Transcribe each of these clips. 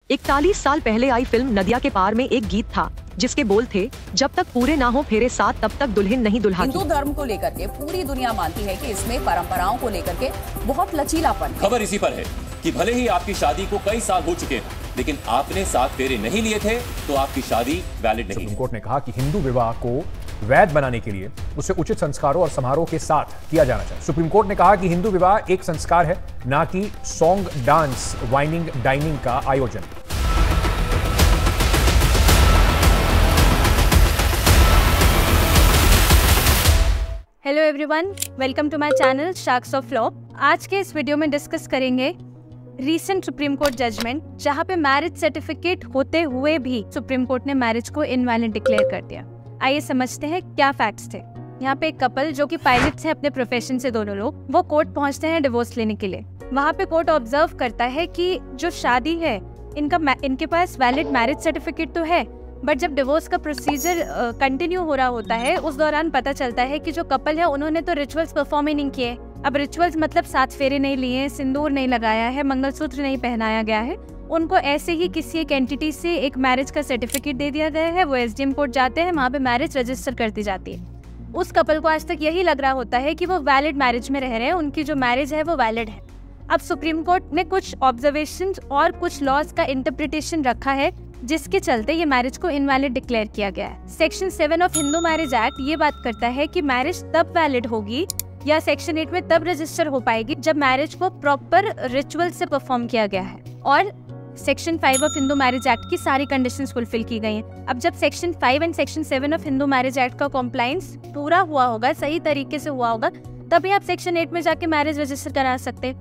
41 साल पहले आई फिल्म नदिया के पार में एक गीत था जिसके बोल थे, जब तक पूरे ना हो फेरे साथ तब तक दुल्हन नहीं दुल्हा की। हिंदू धर्म को लेकर के पूरी दुनिया मानती है कि इसमें परंपराओं को लेकर के बहुत लचीलापन है। खबर इसी पर है कि भले ही आपकी शादी को कई साल हो चुके हैं, लेकिन आपने 7 फेरे नहीं लिए थे तो आपकी शादी वैलिड नहीं। सुप्रीम कोर्ट ने कहा कि हिंदू विवाह को वैध बनाने के लिए उसे उचित संस्कारों और समारोह के साथ किया जाना चाहिए। सुप्रीम कोर्ट ने कहा कि हिंदू विवाह एक संस्कार है, ना कि सॉन्ग, डांस, वाइनिंग, डाइनिंग का आयोजन। Hello everyone, welcome to my channel sharks of law. आज के इस वीडियो में डिस्कस करेंगे रीसेंट सुप्रीम कोर्ट जजमेंट, जहां पे मैरिज सर्टिफिकेट होते हुए भी सुप्रीम कोर्ट ने मैरिज को इनवैलिड डिक्लेयर कर दिया। आइए समझते हैं क्या फैक्ट्स थे। यहाँ पे एक कपल जो कि पायलट्स हैं अपने प्रोफेशन से, दोनों लोग वो कोर्ट पहुंचते हैं डिवोर्स लेने के लिए। वहाँ पे कोर्ट ऑब्जर्व करता है कि जो शादी है इनके पास वैलिड मैरिज सर्टिफिकेट तो है, बट जब डिवोर्स का प्रोसीजर कंटिन्यू हो रहा होता है उस दौरान पता चलता है कि जो कपल है उन्होंने तो रिचुअल्स परफॉर्म ही नहीं किए। अब रिचुअल्स मतलब 7 फेरे नहीं लिए, सिंदूर नहीं लगाया है, मंगलसूत्र नहीं पहनाया गया है। उनको ऐसे ही किसी एक एंटिटी से एक मैरिज का सर्टिफिकेट दे दिया गया है। वो एसडीएम कोर्ट जाते हैं, वहाँ पे मैरिज रजिस्टर कर दी जाती है। उस कपल को आज तक यही लग रहा होता है कि वो वैलिड मैरिज में रह रहे हैं, उनकी जो मैरिज है वो वैलिड है। अब सुप्रीम कोर्ट ने कुछ ऑब्जर्वेशंस और कुछ लॉज का इंटरप्रिटेशन रखा है जिसके चलते ये मैरिज को इनवैलिड डिक्लेयर किया गया है। Section 7 of Hindu marriage act ये बात करता है कि मैरिज तब वैलिड होगी या सेक्शन 8 में तब रजिस्टर हो पाएगी जब मैरिज को प्रॉपर रिचुअल से परफॉर्म किया गया है और section 5 of Hindu marriage act की सारी कंडीशंस फुलफिल की गई हैं। अब जब section 5 and section 7 of Hindu marriage act का कॉम्प्लायंस पूरा हुआ होगा, सही तरीके से हुआ होगा, तभी आप सेक्शन 8 में जाके मैरिज रजिस्टर करा सकते।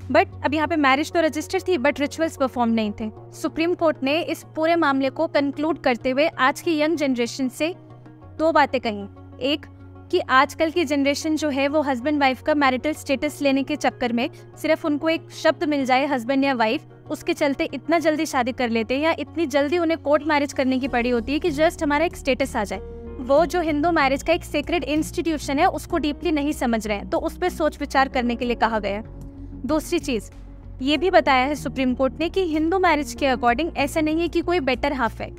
बट अब यहाँ पे मैरिज तो रजिस्टर थी बट रिचुअल्स परफॉर्म नहीं थे। सुप्रीम कोर्ट ने इस पूरे मामले को कंक्लूड करते हुए आज की यंग जनरेशन से 2 बातें कही। एक कि आजकल की जनरेशन जो है वो हस्बैंड वाइफ का मैरिटल स्टेटस लेने के चक्कर में सिर्फ उनको एक शब्द मिल जाए हस्बैंड या वाइफ, उसके चलते इतना जल्दी शादी कर लेते हैं या इतनी जल्दी उन्हें कोर्ट मैरिज करने की पड़ी होती है कि जस्ट हमारा एक स्टेटस आ जाए। वो जो हिंदू मैरिज का एक सेक्रेड इंस्टीट्यूशन है उसको डीपली नहीं समझ रहे हैं, तो उस पर सोच विचार करने के लिए कहा गया। दूसरी चीज ये भी बताया है सुप्रीम कोर्ट ने कि हिंदू मैरिज के अकॉर्डिंग ऐसा नहीं है कि कोई बेटर हाफ है।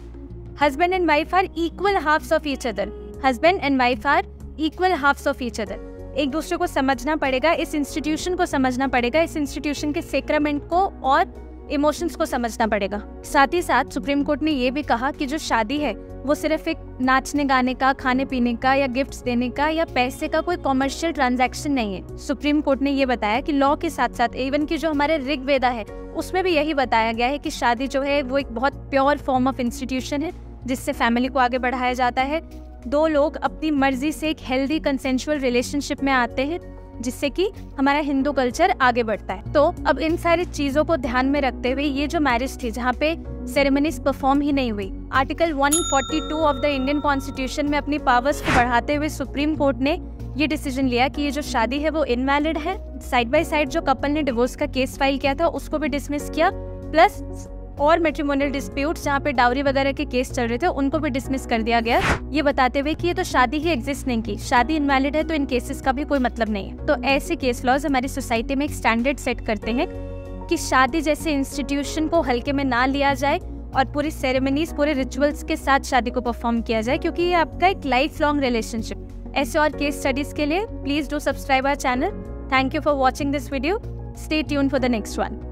Husband and wife are equal halves of each other. Husband and wife are equal halves of each other. एक दूसरे को समझना पड़ेगा, इस इंस्टीट्यूशन को समझना पड़ेगा, इस इंस्टीट्यूशन के सेक्रेमेंट को और इमोशंस को समझना पड़ेगा। साथ ही साथ सुप्रीम कोर्ट ने ये भी कहा कि जो शादी है वो सिर्फ एक नाचने गाने का, खाने पीने का या गिफ्ट्स देने का या पैसे का कोई कॉमर्शियल ट्रांजैक्शन नहीं है। सुप्रीम कोर्ट ने ये बताया कि लॉ के साथ साथ इवन की जो हमारे ऋग्वेदा है उसमें भी यही बताया गया है कि शादी जो है वो एक बहुत प्योर फॉर्म ऑफ इंस्टीट्यूशन है जिससे फैमिली को आगे बढ़ाया जाता है। 2 लोग अपनी मर्जी से एक हेल्दी कंसेंशुअल रिलेशनशिप में आते हैं जिससे कि हमारा हिंदू कल्चर आगे बढ़ता है। तो अब इन सारी चीजों को ध्यान में रखते हुए ये जो मैरिज थी जहाँ पे सेरेमनीज परफॉर्म ही नहीं हुई, article 142 of the Indian constitution में अपनी पावर्स को बढ़ाते हुए सुप्रीम कोर्ट ने ये डिसीजन लिया कि ये जो शादी है वो इनवैलिड है। साइड बाय साइड जो कपल ने डिवोर्स का केस फाइल किया था उसको भी डिसमिस किया, प्लस और मैट्रिमोनियल डिस्प्यूट्स जहाँ पे डाउरी वगैरह के केस चल रहे थे उनको भी डिसमिस कर दिया गया, ये बताते हुए कि ये तो शादी ही एग्जिस्ट नहीं की, शादी इनवैलिड है तो इन केसेस का भी कोई मतलब नहीं है। तो ऐसे केस लॉज हमारी सोसाइटी में एक स्टैंडर्ड सेट करते हैं कि शादी जैसे इंस्टीट्यूशन को हल्के में ना लिया जाए और पूरी सेरेमनीज, पूरे रिचुअल्स के साथ शादी को परफॉर्म किया जाए, क्योंकि ये आपका एक लाइफ लॉन्ग रिलेशनशिप। ऐसे और केस स्टडीज के लिए please do subscribe our channel. Thank you for watching this video. Stay tuned for the next one.